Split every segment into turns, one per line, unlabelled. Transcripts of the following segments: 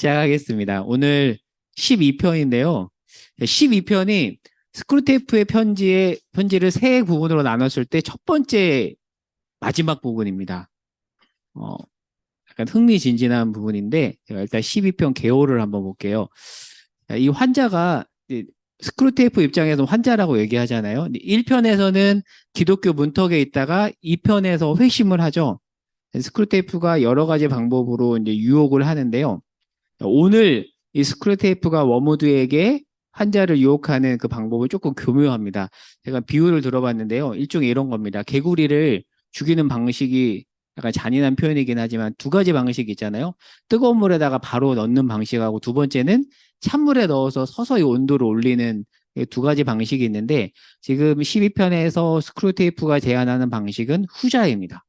시작하겠습니다. 오늘 12편인데요. 12편이 스크루테이프의 편지를 세 부분으로 나눴을 때 첫 번째 마지막 부분입니다. 약간 흥미진진한 부분인데 제가 일단 12편 개요를 한번 볼게요. 이 환자가 스크루테이프 입장에서 환자라고 얘기하잖아요. 1편에서는 기독교 문턱에 있다가 2편에서 회심을 하죠. 스크루테이프가 여러 가지 방법으로 이제 유혹을 하는데요. 오늘 이 스크루테이프가 워무드에게 환자를 유혹하는 그 방법은 조금 교묘합니다. 제가 비유를 들어봤는데요. 일종의 이런 겁니다. 개구리를 죽이는 방식이 약간 잔인한 표현이긴 하지만 두 가지 방식이 있잖아요. 뜨거운 물에다가 바로 넣는 방식하고 두 번째는 찬물에 넣어서 서서히 온도를 올리는 두 가지 방식이 있는데 지금 12편에서 스크루테이프가 제안하는 방식은 후자입니다.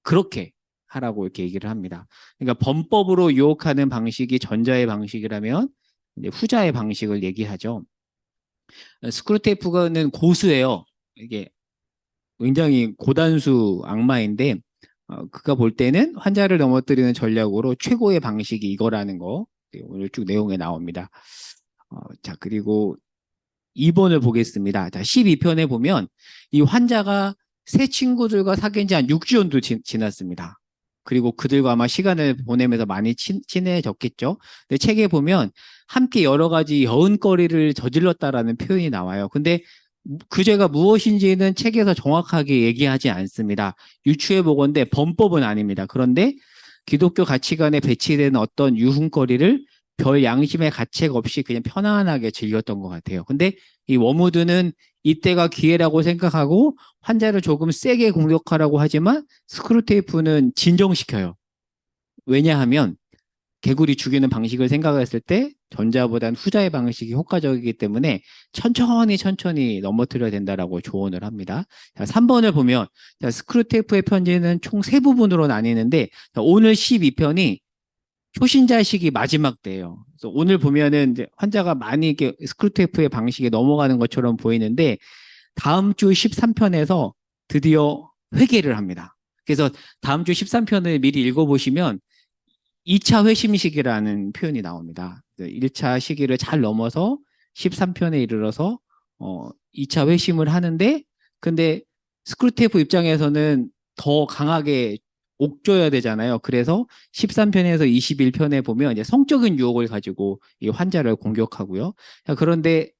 그렇게 하라고 이렇게 얘기를 합니다. 그러니까 범법으로 유혹하는 방식이 전자의 방식이라면 이제 후자의 방식을 얘기하죠. 스크루테이프는 고수예요. 이게 굉장히 고단수 악마인데 그가 볼 때는 환자를 넘어뜨리는 전략으로 최고의 방식이 이거라는 거 오늘 쭉 내용에 나옵니다. 자, 그리고 2번을 보겠습니다. 자, 12편에 보면 이 환자가 새 친구들과 사귄 지 한 6주 정도 지났습니다. 그리고 그들과 아마 시간을 보내면서 많이 친해졌겠죠. 근데 책에 보면 함께 여러 가지 여운거리를 저질렀다라는 표현이 나와요. 근데 그 죄가 무엇인지는 책에서 정확하게 얘기하지 않습니다. 유추해 보건대 범법은 아닙니다. 그런데 기독교 가치관에 배치되는 어떤 유흥거리를 별 양심의 가책 없이 그냥 편안하게 즐겼던 것 같아요. 근데 이 워무드는 이때가 기회라고 생각하고 환자를 조금 세게 공격하라고 하지만 스크루테이프는 진정시켜요. 왜냐하면 개구리 죽이는 방식을 생각했을 때 전자보단 후자의 방식이 효과적이기 때문에 천천히 넘어뜨려야 된다라고 조언을 합니다. 자, 3번을 보면 스크루테이프의 편지는 총 3부분으로 나뉘는데 오늘 12편이 초신자식이 마지막 때예요. 그래서 오늘 보면은 이제 환자가 많이 이렇게 스크루테이프의 방식에 넘어가는 것처럼 보이는데 다음 주 13편에서 드디어 회개를 합니다. 그래서 다음 주 13편을 미리 읽어보시면 2차 회심식이라는 표현이 나옵니다. 1차 시기를 잘 넘어서 13편에 이르러서 2차 회심을 하는데 근데 스크루테이프 입장에서는 더 강하게 옥줘야 되잖아요. 그래서 13편에서 21편에 보면 이제 성적인 유혹을 가지고 이 환자를 공격하고요. 그런데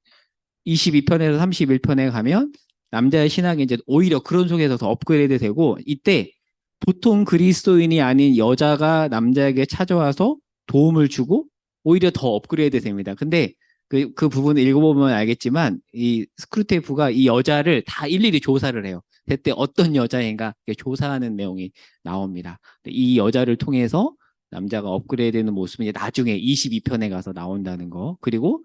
22편에서 31편에 가면 남자의 신앙이 이제 오히려 그런 속에서 더 업그레이드 되고 이때 보통 그리스도인이 아닌 여자가 남자에게 찾아와서 도움을 주고 오히려 더 업그레이드 됩니다. 근데 그 부분을 읽어보면 알겠지만 이 스크루테이프가 이 여자를 다 일일이 조사를 해요. 그때 어떤 여자인가 조사하는 내용이 나옵니다. 이 여자를 통해서 남자가 업그레이드되는 모습은 이제 나중에 22편에 가서 나온다는 거. 그리고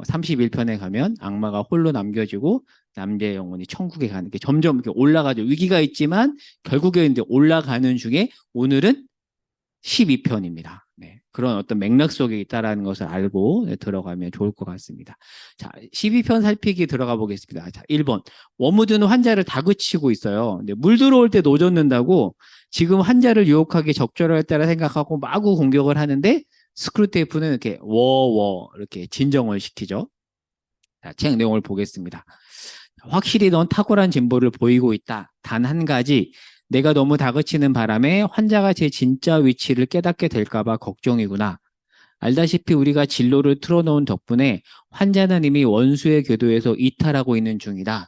31편에 가면 악마가 홀로 남겨지고 남자의 영혼이 천국에 가는 게 점점 이렇게 올라가죠. 위기가 있지만 결국에 이제 올라가는 중에 오늘은 12편입니다. 네, 그런 어떤 맥락 속에 있다라는 것을 알고 들어가면 좋을 것 같습니다. 자, 12편 살피기 들어가 보겠습니다. 자, 1번. 워무드는 환자를 다그치고 있어요. 근데 물 들어올 때 노젓는다고 지금 환자를 유혹하기 적절할 때라 생각하고 마구 공격을 하는데 스크루테이프는 이렇게 이렇게 진정을 시키죠. 자, 책 내용을 보겠습니다. 확실히 넌 탁월한 진보를 보이고 있다. 단 한 가지, 내가 너무 다그치는 바람에 환자가 제 진짜 위치를 깨닫게 될까봐 걱정이구나. 알다시피 우리가 진로를 틀어놓은 덕분에 환자는 이미 원수의 궤도에서 이탈하고 있는 중이다.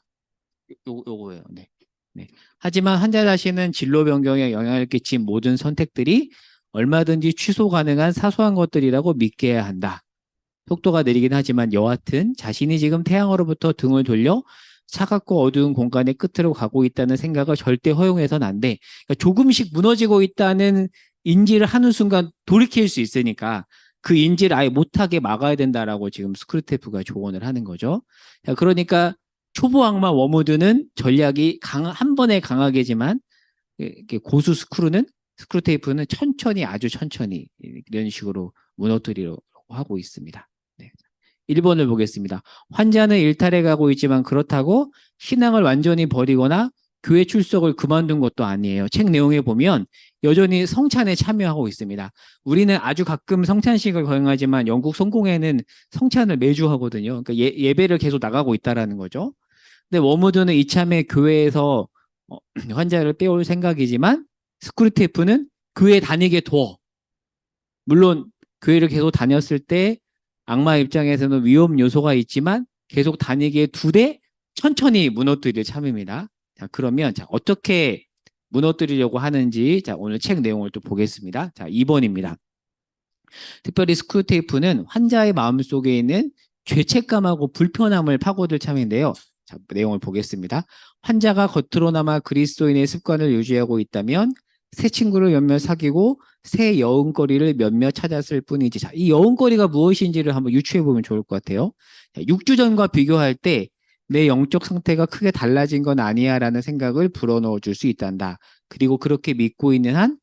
요거예요. 네. 네. 하지만 환자 자신은 진로 변경에 영향을 끼친 모든 선택들이 얼마든지 취소 가능한 사소한 것들이라고 믿게야 한다. 속도가 느리긴 하지만 여하튼 자신이 지금 태양으로부터 등을 돌려 차갑고 어두운 공간의 끝으로 가고 있다는 생각을 절대 허용해서는 안 돼. 그러니까 조금씩 무너지고 있다는 인지를 하는 순간 돌이킬 수 있으니까 그 인지를 아예 못하게 막아야 된다라고 지금 스크루테이프가 조언을 하는 거죠. 그러니까 초보 악마 워무드는 전략이 한 번에 강하게지만 고수 스크루테이프는 아주 천천히 이런 식으로 무너뜨리려고 하고 있습니다. 네. 1번을 보겠습니다. 환자는 일탈해 가고 있지만 그렇다고 신앙을 완전히 버리거나 교회 출석을 그만둔 것도 아니에요. 책 내용에 보면 여전히 성찬에 참여하고 있습니다. 우리는 아주 가끔 성찬식을 거행하지만 영국 성공회는 성찬을 매주 하거든요. 그러니까 예배를 계속 나가고 있다라는 거죠. 근데 워무드는 이참에 교회에서 환자를 빼올 생각이지만 스크루테이프는 교회 다니게 둬. 물론 교회를 계속 다녔을 때 악마 입장에서는 위험 요소가 있지만 계속 다니게 두되 천천히 무너뜨릴 참입니다. 자, 그러면 자, 어떻게 무너뜨리려고 하는지 자, 오늘 책 내용을 또 보겠습니다. 자, 2번입니다. 특별히 스크루테이프는 환자의 마음속에 있는 죄책감하고 불편함을 파고들 참인데요. 자, 내용을 보겠습니다. 환자가 겉으로나마 그리스도인의 습관을 유지하고 있다면 새 친구를 몇몇 사귀고 새 여운거리를 몇몇 찾았을 뿐이지. 자, 이 여운거리가 무엇인지를 한번 유추해 보면 좋을 것 같아요. 자, 6주 전과 비교할 때 내 영적 상태가 크게 달라진 건 아니야 라는 생각을 불어넣어 줄 수 있단다. 그리고 그렇게 믿고 있는 한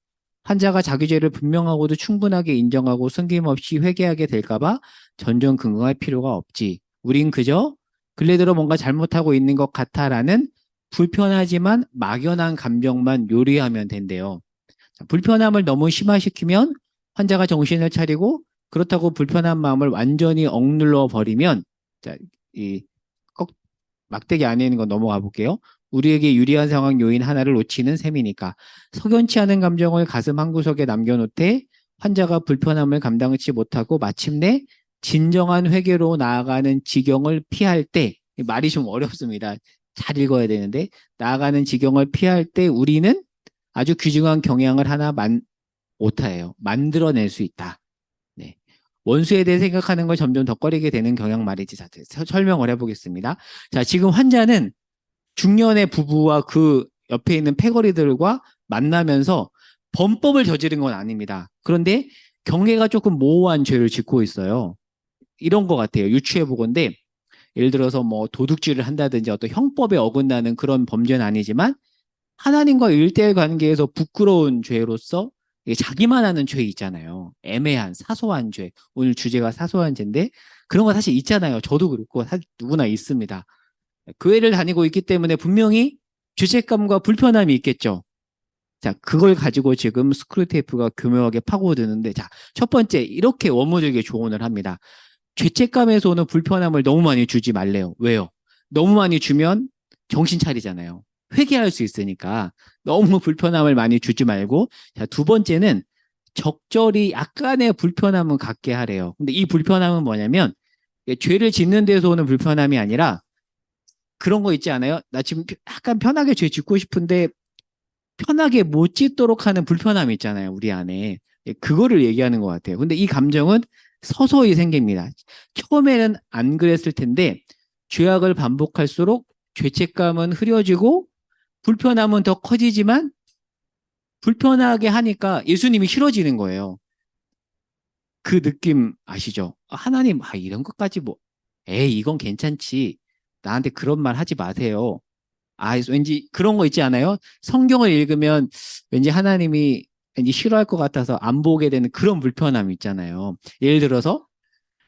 환자가 자기 죄를 분명하고도 충분하게 인정하고 숨김없이 회개하게 될까봐 전전긍긍할 필요가 없지. 우린 그저 근래 들어 뭔가 잘못하고 있는 것 같아라는 불편하지만 막연한 감정만 요리하면 된대요. 불편함을 너무 심화시키면 환자가 정신을 차리고 그렇다고 불편한 마음을 완전히 억눌러 버리면 자, 이 막대기 안에 있는 거 넘어가 볼게요. 우리에게 유리한 상황 요인 하나를 놓치는 셈이니까 석연치 않은 감정을 가슴 한구석에 남겨놓되 환자가 불편함을 감당치 못하고 마침내 진정한 회개로 나아가는 지경을 피할 때 말이 좀 어렵습니다. 잘 읽어야 되는데 나아가는 지경을 피할 때 우리는 아주 귀중한 경향을 하나 오타예요. 만들어낼 수 있다. 네. 원수에 대해 생각하는 걸 점점 더 꺼리게 되는 경향 말이지. 자, 설명을 해보겠습니다. 자, 지금 환자는 중년의 부부와 그 옆에 있는 패거리들과 만나면서 범법을 저지른 건 아닙니다. 그런데 경계가 조금 모호한 죄를 짓고 있어요. 이런 것 같아요. 유추해보건데 예를 들어서 뭐 도둑질을 한다든지 어떤 형법에 어긋나는 그런 범죄는 아니지만 하나님과 일대일 관계에서 부끄러운 죄로서 자기만 하는 죄 있잖아요. 애매한 사소한 죄. 오늘 주제가 사소한 죄인데 그런 거 사실 있잖아요. 저도 그렇고 사실 누구나 있습니다. 교회를 다니고 있기 때문에 분명히 죄책감과 불편함이 있겠죠. 자, 그걸 가지고 지금 스크루테이프가 교묘하게 파고드는데 자, 첫 번째 이렇게 원무들에게 조언을 합니다. 죄책감에서 오는 불편함을 너무 많이 주지 말래요. 왜요? 너무 많이 주면 정신 차리잖아요. 회개할 수 있으니까 너무 불편함을 많이 주지 말고 자, 두 번째는 적절히 약간의 불편함은 갖게 하래요. 근데 이 불편함은 뭐냐면 죄를 짓는 데서 오는 불편함이 아니라 그런 거 있지 않아요? 나 지금 약간 편하게 죄 짓고 싶은데 편하게 못 짓도록 하는 불편함이 있잖아요. 우리 안에. 그거를 얘기하는 것 같아요. 근데 이 감정은 서서히 생깁니다. 처음에는 안 그랬을 텐데 죄악을 반복할수록 죄책감은 흐려지고 불편함은 더 커지지만 불편하게 하니까 예수님이 싫어지는 거예요. 그 느낌 아시죠? 하나님, 이런 것까지 뭐, 에이, 이건 괜찮지. 나한테 그런 말 하지 마세요. 왠지 그런 거 있지 않아요? 성경을 읽으면 왠지 하나님이 왠지 싫어할 것 같아서 안 보게 되는 그런 불편함 있잖아요. 예를 들어서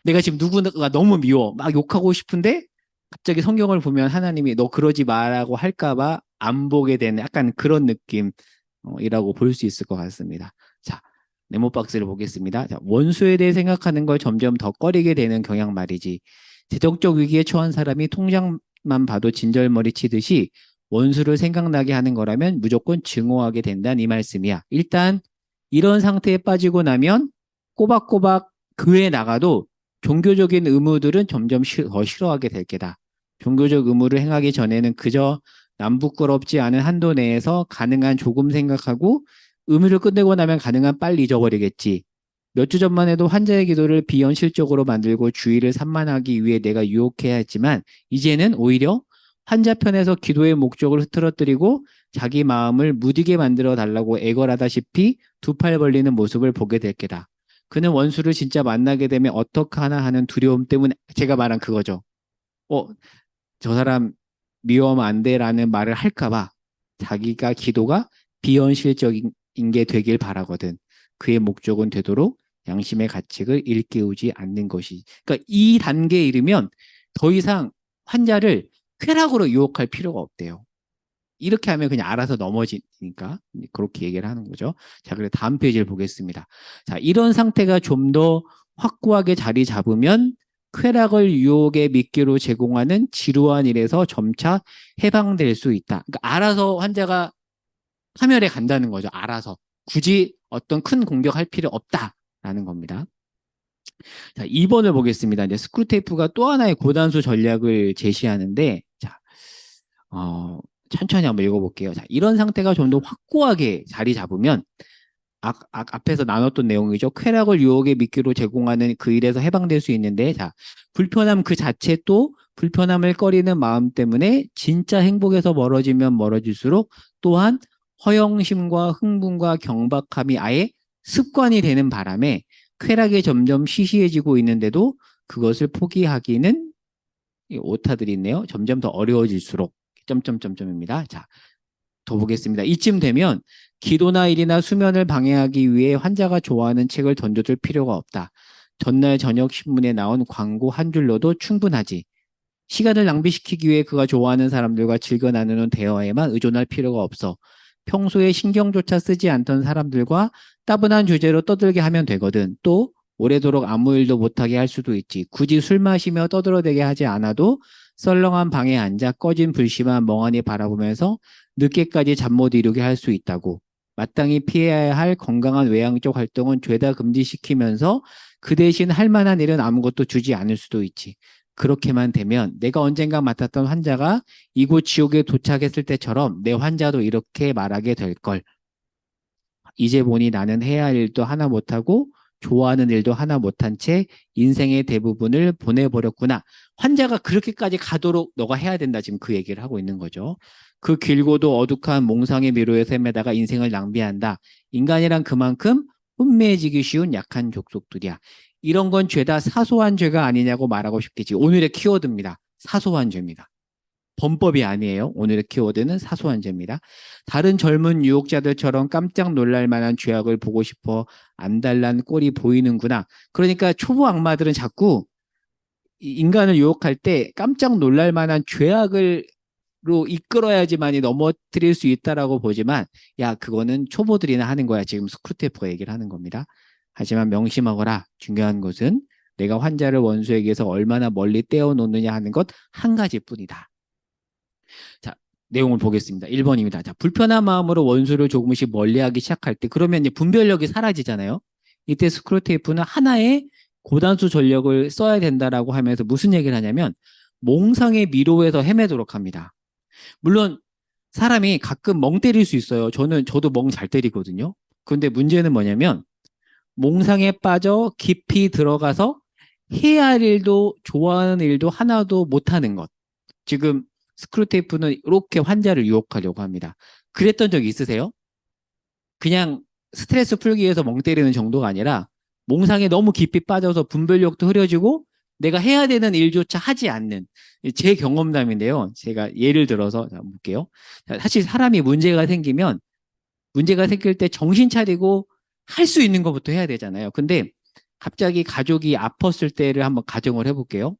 내가 지금 누구가 너무 미워. 막 욕하고 싶은데 갑자기 성경을 보면 하나님이 너 그러지 마라고 할까봐 안 보게 되는 약간 그런 느낌이라고 볼 수 있을 것 같습니다. 자, 네모박스를 보겠습니다. 자, 원수에 대해 생각하는 걸 점점 더 꺼리게 되는 경향 말이지. 재정적 위기에 처한 사람이 통장만 봐도 진절머리 치듯이 원수를 생각나게 하는 거라면 무조건 증오하게 된다는 이 말씀이야. 일단 이런 상태에 빠지고 나면 꼬박꼬박 교회에 나가도 종교적인 의무들은 점점 더 싫어하게 될 게다. 종교적 의무를 행하기 전에는 그저 남 부끄럽지 않은 한도 내에서 가능한 조금 생각하고 의무를 끝내고 나면 가능한 빨리 잊어버리겠지. 몇 주 전만 해도 환자의 기도를 비현실적으로 만들고 주의를 산만하기 위해 내가 유혹해야 했지만 이제는 오히려 환자 편에서 기도의 목적을 흐트러뜨리고 자기 마음을 무디게 만들어 달라고 애걸하다시피 두 팔 벌리는 모습을 보게 될 게다. 그는 원수를 진짜 만나게 되면 어떡하나 하는 두려움 때문에 제가 말한 그거죠. 저 사람 미워하면 안 돼라는 말을 할까봐 자기가 기도가 비현실적인 게 되길 바라거든. 그의 목적은 되도록 양심의 가책을 일깨우지 않는 것이. 그러니까 이 단계에 이르면 더 이상 환자를 쾌락으로 유혹할 필요가 없대요. 이렇게 하면 그냥 알아서 넘어지니까 그렇게 얘기를 하는 거죠. 자, 그래 다음 페이지를 보겠습니다. 자, 이런 상태가 좀 더 확고하게 자리 잡으면 쾌락을 유혹의 미끼로 제공하는 지루한 일에서 점차 해방될 수 있다. 그러니까 알아서 환자가 파멸에 간다는 거죠. 알아서. 굳이 어떤 큰 공격할 필요 없다라는 겁니다. 자, 2번을 보겠습니다. 이제 스크루테이프가 또 하나의 고단수 전략을 제시하는데, 자, 천천히 한번 읽어볼게요. 자, 이런 상태가 좀 더 확고하게 자리 잡으면, 앞에서 나눴던 내용이죠. 쾌락을 유혹의 미끼로 제공하는 그 일에서 해방될 수 있는데, 자, 불편함 그 자체 또 불편함을 꺼리는 마음 때문에 진짜 행복에서 멀어지면 멀어질수록 또한 허영심과 흥분과 경박함이 아예 습관이 되는 바람에 쾌락이 점점 시시해지고 있는데도 그것을 포기하기는 오타들이 있네요. 점점 더 어려워질수록 점점점점입니다. 자, 더 보겠습니다. 이쯤 되면 기도나 일이나 수면을 방해하기 위해 환자가 좋아하는 책을 던져줄 필요가 없다. 전날 저녁 신문에 나온 광고 한 줄로도 충분하지. 시간을 낭비시키기 위해 그가 좋아하는 사람들과 즐겨 나누는 대화에만 의존할 필요가 없어. 평소에 신경조차 쓰지 않던 사람들과 따분한 주제로 떠들게 하면 되거든. 또 오래도록 아무 일도 못하게 할 수도 있지. 굳이 술 마시며 떠들어대게 하지 않아도 썰렁한 방에 앉아 꺼진 불씨만 멍하니 바라보면서 늦게까지 잠 못 이루게 할 수 있다고. 마땅히 피해야 할 건강한 외향적 활동은 죄다 금지시키면서 그 대신 할 만한 일은 아무것도 주지 않을 수도 있지. 그렇게만 되면 내가 언젠가 맡았던 환자가 이곳 지옥에 도착했을 때처럼 내 환자도 이렇게 말하게 될 걸. 이제 보니 나는 해야 할 일도 하나 못하고 좋아하는 일도 하나 못한 채 인생의 대부분을 보내버렸구나. 환자가 그렇게까지 가도록 너가 해야 된다. 지금 그 얘기를 하고 있는 거죠. 그 길고도 어둑한 몽상의 미로에 헤매다가 인생을 낭비한다. 인간이란 그만큼 혼미해지기 쉬운 약한 족속들이야. 이런 건 죄다 사소한 죄가 아니냐고 말하고 싶겠지. 오늘의 키워드입니다. 사소한 죄입니다. 범법이 아니에요. 오늘의 키워드는 사소한 죄입니다. 다른 젊은 유혹자들처럼 깜짝 놀랄 만한 죄악을 보고 싶어 안달난 꼴이 보이는구나. 그러니까 초보 악마들은 자꾸 인간을 유혹할 때 깜짝 놀랄 만한 죄악을 로 이끌어야지만이 넘어뜨릴 수 있다라고 보지만 야 그거는 초보들이나 하는 거야. 지금 스크루테이프가 얘기를 하는 겁니다. 하지만 명심하거라. 중요한 것은 내가 환자를 원수에게서 얼마나 멀리 떼어놓느냐 하는 것 한 가지뿐이다. 자, 내용을 보겠습니다. 1번입니다. 자, 불편한 마음으로 원수를 조금씩 멀리하기 시작할 때 그러면 이제 분별력이 사라지잖아요. 이때 스크루테이프는 하나의 고단수 전력을 써야 된다라고 하면서 무슨 얘기를 하냐면 몽상의 미로에서 헤매도록 합니다. 물론 사람이 가끔 멍 때릴 수 있어요. 저도 멍 잘 때리거든요. 그런데 문제는 뭐냐면 몽상에 빠져 깊이 들어가서 해야 할 일도 좋아하는 일도 하나도 못하는 것. 지금 스크루테이프는 이렇게 환자를 유혹하려고 합니다. 그랬던 적 있으세요? 그냥 스트레스 풀기 위해서 멍 때리는 정도가 아니라 몽상에 너무 깊이 빠져서 분별력도 흐려지고 내가 해야 되는 일조차 하지 않는 제 경험담인데요. 제가 예를 들어서 볼게요. 사실 사람이 문제가 생기면 문제가 생길 때 정신 차리고 할 수 있는 것부터 해야 되잖아요. 근데 갑자기 가족이 아팠을 때를 한번 가정을 해볼게요.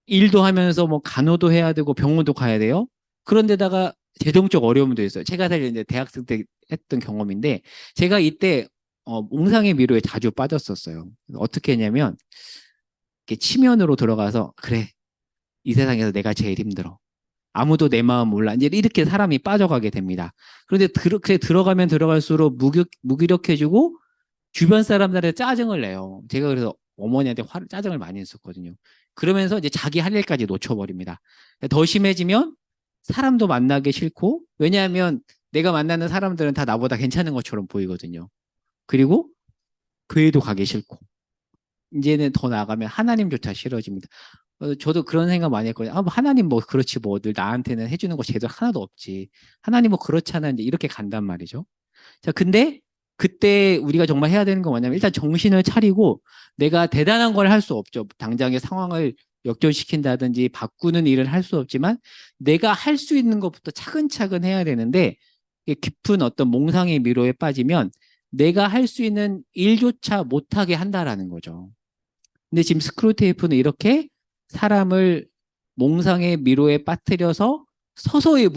일도 하면서 뭐 간호도 해야 되고 병원도 가야 돼요. 그런데다가 재정적 어려움도 있어요. 제가 사실 이제 대학생 때 했던 경험인데 제가 이때 몽상의 미로에 자주 빠졌었어요. 어떻게 했냐면 이렇게 치면으로 들어가서 그래 이 세상에서 내가 제일 힘들어. 아무도 내 마음 몰라. 이제 이렇게 사람이 빠져가게 됩니다. 그런데 그렇게 들어가면 들어갈수록 무기력해지고 주변 사람들한테 짜증을 내요. 제가 그래서 어머니한테 짜증을 많이 했었거든요. 그러면서 이제 자기 할 일까지 놓쳐버립니다. 더 심해지면 사람도 만나기 싫고 왜냐하면 내가 만나는 사람들은 다 나보다 괜찮은 것처럼 보이거든요. 그리고 교회도 가기 싫고 이제는 더 나가면 하나님조차 싫어집니다. 저도 그런 생각 많이 했거든요. 뭐 하나님 뭐 그렇지 뭐들 나한테는 해주는 거 제대로 하나도 없지. 하나님 뭐 그렇잖아. 이제 이렇게 간단 말이죠. 자, 근데 그때 우리가 정말 해야 되는 건 뭐냐면 일단 정신을 차리고 내가 대단한 걸 할 수 없죠. 당장의 상황을 역전시킨다든지 바꾸는 일을 할 수 없지만 내가 할 수 있는 것부터 차근차근 해야 되는데 깊은 어떤 몽상의 미로에 빠지면 내가 할 수 있는 일조차 못하게 한다라는 거죠. 근데 지금 스크루테이프는 이렇게 사람을 몽상의 미로에 빠뜨려서 서서히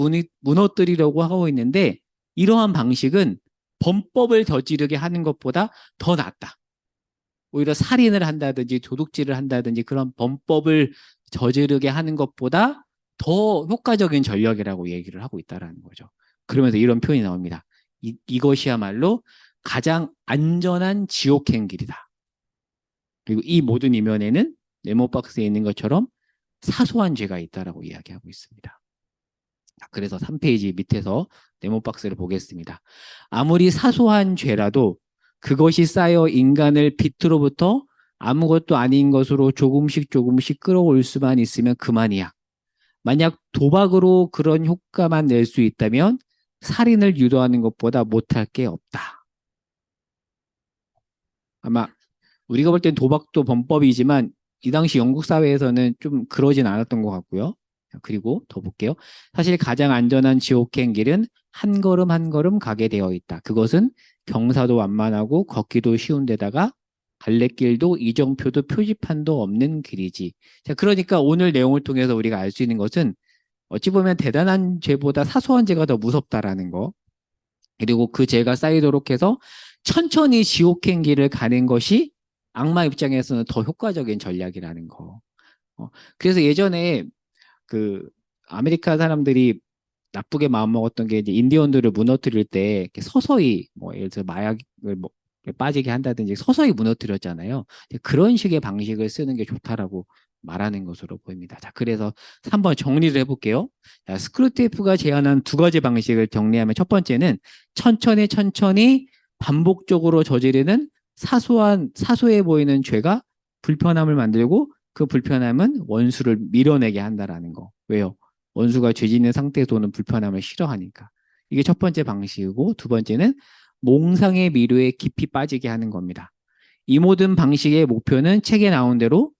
무너뜨리려고 하고 있는데 이러한 방식은 범법을 저지르게 하는 것보다 더 낫다. 오히려 살인을 한다든지 도둑질을 한다든지 그런 범법을 저지르게 하는 것보다 더 효과적인 전략이라고 얘기를 하고 있다는 거죠. 그러면서 이런 표현이 나옵니다. 이것이야말로 가장 안전한 지옥행 길이다. 그리고 이 모든 이면에는 네모박스에 있는 것처럼 사소한 죄가 있다라고 이야기하고 있습니다. 그래서 3페이지 밑에서 네모박스를 보겠습니다. 아무리 사소한 죄라도 그것이 쌓여 인간을 빛으로부터 아무것도 아닌 것으로 조금씩 조금씩 끌어올 수만 있으면 그만이야. 만약 도박으로 그런 효과만 낼 수 있다면 살인을 유도하는 것보다 못할 게 없다. 아마 우리가 볼 땐 도박도 범법이지만 이 당시 영국 사회에서는 좀 그러진 않았던 것 같고요. 그리고 더 볼게요. 사실 가장 안전한 지옥행 길은 한 걸음 한 걸음 가게 되어 있다. 그것은 경사도 완만하고 걷기도 쉬운 데다가 갈래길도 이정표도 표지판도 없는 길이지. 자, 그러니까 오늘 내용을 통해서 우리가 알 수 있는 것은 어찌 보면 대단한 죄보다 사소한 죄가 더 무섭다라는 거. 그리고 그 죄가 쌓이도록 해서 천천히 지옥행 길을 가는 것이 악마 입장에서는 더 효과적인 전략이라는 거. 그래서 예전에 그 아메리카 사람들이 나쁘게 마음먹었던 게 이제 인디언들을 무너뜨릴 때 이렇게 서서히 뭐 예를 들어 마약을 뭐 빠지게 한다든지 서서히 무너뜨렸잖아요. 그런 식의 방식을 쓰는 게 좋다라고 말하는 것으로 보입니다. 자, 그래서 한번 정리를 해볼게요. 자, 스크루테이프가 제안한 두 가지 방식을 정리하면 첫 번째는 천천히 천천히 반복적으로 저지르는 사소해 보이는 죄가 불편함을 만들고 그 불편함은 원수를 밀어내게 한다라는 거. 왜요? 원수가 죄 짓는 상태에서는 불편함을 싫어하니까. 이게 첫 번째 방식이고 두 번째는 몽상의 미로에 깊이 빠지게 하는 겁니다. 이 모든 방식의 목표는 책에 나온 대로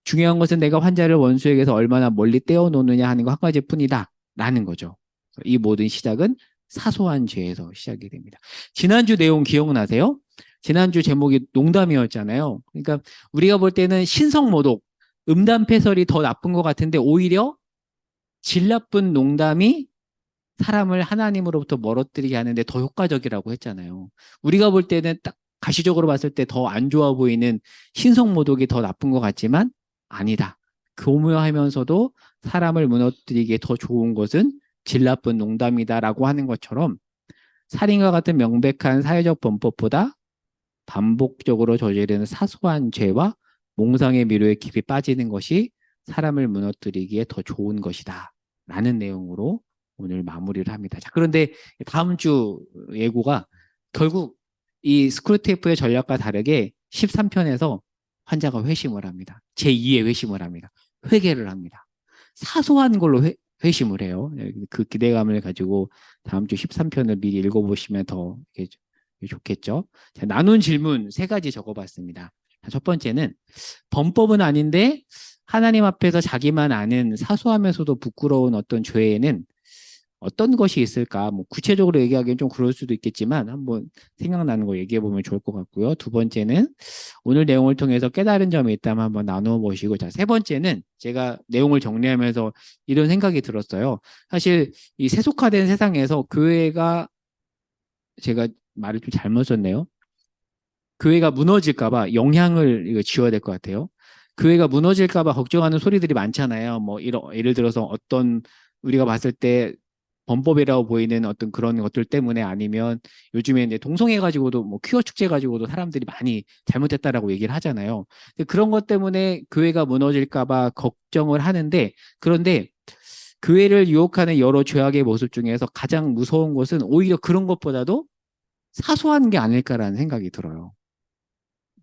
중요한 것은 내가 환자를 원수에게서 얼마나 멀리 떼어놓느냐 하는 거 한 가지뿐이다 라는 거죠. 이 모든 시작은 사소한 죄에서 시작이 됩니다. 지난주 내용 기억나세요? 지난주 제목이 농담이었잖아요. 그러니까 우리가 볼 때는 신성모독, 음담패설이 더 나쁜 것 같은데 오히려 질 나쁜 농담이 사람을 하나님으로부터 멀어뜨리게 하는데 더 효과적이라고 했잖아요. 우리가 볼 때는 딱 가시적으로 봤을 때 더 안 좋아 보이는 신성모독이 더 나쁜 것 같지만 아니다. 교묘하면서도 사람을 무너뜨리기에 더 좋은 것은 질 나쁜 농담이다라고 하는 것처럼 살인과 같은 명백한 사회적 범법보다 반복적으로 저지르는 사소한 죄와 몽상의 미로에 깊이 빠지는 것이 사람을 무너뜨리기에 더 좋은 것이다. 라는 내용으로 오늘 마무리를 합니다. 자, 그런데 다음 주 예고가 결국 이 스크루테이프의 전략과 다르게 13편에서 환자가 회심을 합니다. 제2의 회심을 합니다. 회개를 합니다. 사소한 걸로 회심을 해요. 그 기대감을 가지고 다음 주 13편을 미리 읽어보시면 더 좋겠죠. 자, 나눈 질문 세 가지 적어봤습니다. 첫 번째는 범법은 아닌데 하나님 앞에서 자기만 아는 사소하면서도 부끄러운 어떤 죄에는 어떤 것이 있을까? 뭐 구체적으로 얘기하기엔 좀 그럴 수도 있겠지만 한번 생각나는 거 얘기해 보면 좋을 것 같고요. 두 번째는 오늘 내용을 통해서 깨달은 점이 있다면 한번 나누어 보시고, 자, 세 번째는 제가 내용을 정리하면서 이런 생각이 들었어요. 사실 이 세속화된 세상에서 교회가 제가 말을 좀 잘못 썼네요. 교회가 무너질까봐 영향을 이거 지어야 될 것 같아요. 교회가 무너질까봐 걱정하는 소리들이 많잖아요. 뭐 예를 들어서 어떤 우리가 봤을 때 범법이라고 보이는 어떤 그런 것들 때문에 아니면 요즘에 이제 동성애 가지고도 뭐 퀴어 축제 가지고도 사람들이 많이 잘못했다라고 얘기를 하잖아요. 그런 것 때문에 교회가 무너질까봐 걱정을 하는데 그런데 교회를 유혹하는 여러 죄악의 모습 중에서 가장 무서운 것은 오히려 그런 것보다도 사소한 게 아닐까라는 생각이 들어요.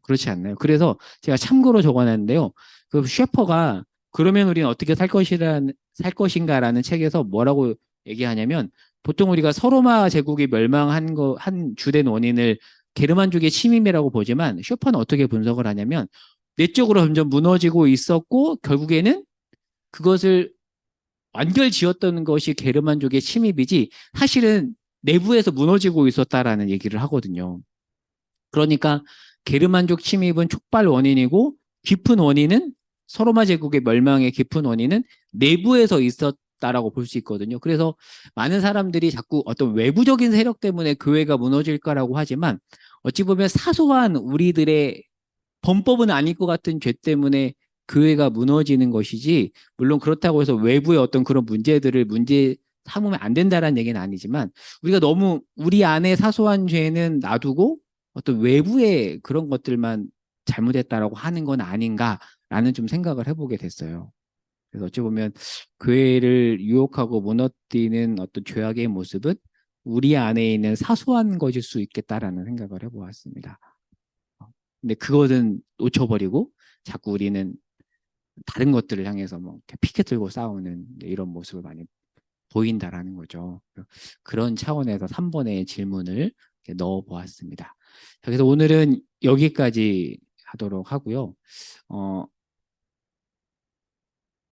그렇지 않나요? 그래서 제가 참고로 적어놨는데요. 그 셰퍼가 그러면 우리는 어떻게 살 것인가라는 책에서 뭐라고 얘기하냐면 보통 우리가 서로마 제국이 멸망한 한 주된 원인을 게르만족의 침임이라고 보지만 셰퍼는 어떻게 분석을 하냐면 내적으로 점점 무너지고 있었고 결국에는 그것을 완결 지었던 것이 게르만족의 침입이지 사실은 내부에서 무너지고 있었다라는 얘기를 하거든요. 그러니까 게르만족 침입은 촉발 원인이고 깊은 원인은 서로마 제국의 멸망의 깊은 원인은 내부에서 있었던 없다라고 볼 수 있거든요. 그래서 많은 사람들이 자꾸 어떤 외부적인 세력 때문에 교회가 무너질까라고 하지만 어찌 보면 사소한 우리들의 범법은 아닐 것 같은 죄 때문에 교회가 무너지는 것이지, 물론 그렇다고 해서 외부의 어떤 그런 문제들을 문제 삼으면 안 된다라는 얘기는 아니지만, 우리가 너무 우리 안에 사소한 죄는 놔두고 어떤 외부의 그런 것들만 잘못했다라고 하는 건 아닌가라는 좀 생각을 해보게 됐어요. 그래서 어찌 보면 교회를 유혹하고 무너뜨리는 어떤 죄악의 모습은 우리 안에 있는 사소한 것일 수 있겠다라는 생각을 해보았습니다. 근데 그것은 놓쳐버리고 자꾸 우리는 다른 것들을 향해서 뭐 이렇게 피켓 들고 싸우는 이런 모습을 많이 보인다라는 거죠. 그런 차원에서 3번의 질문을 넣어 보았습니다. 그래서 오늘은 여기까지 하도록 하고요.